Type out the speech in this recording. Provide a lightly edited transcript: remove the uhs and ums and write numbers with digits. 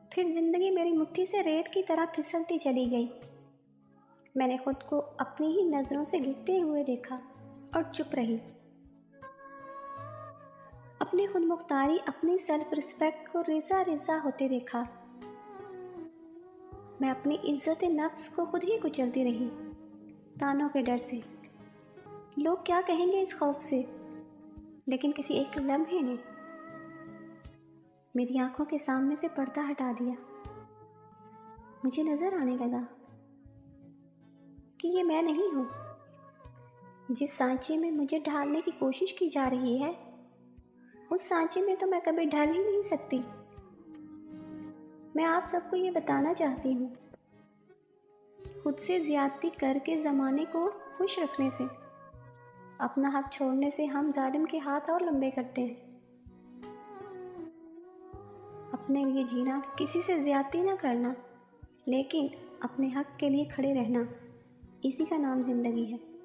پھر زندگی میری مٹھی سے ریت کی طرح پھسلتی چلی گئی۔ میں نے خود کو اپنی ہی نظروں سے گرتے ہوئے دیکھا اور چپ رہی۔ اپنی خود مختاری، اپنی سیلف رسپیکٹ کو ریزہ ریزہ ہوتے دیکھا۔ میں اپنی عزت نفس کو خود ہی کچلتی رہی، طعنوں کے ڈر سے، لوگ کیا کہیں گے اس خوف سے۔ لیکن کسی ایک لمحے نے میری آنکھوں کے سامنے سے پردہ ہٹا دیا۔ مجھے نظر آنے لگا کہ یہ میں نہیں ہوں۔ جس سانچے میں مجھے ڈھالنے کی کوشش کی جا رہی ہے، اس سانچے میں تو میں کبھی ڈھل ہی نہیں سکتی۔ میں آپ سب کو یہ بتانا چاہتی ہوں، خود سے زیادتی کر کے زمانے کو خوش رکھنے سے، اپنا حق چھوڑنے سے ہم ظالم کے ہاتھ اور لمبے کرتے ہیں۔ اپنے لیے جینا، کسی سے زیادتی نہ کرنا، لیکن اپنے حق کے لیے کھڑے رہنا، اسی کا نام زندگی ہے۔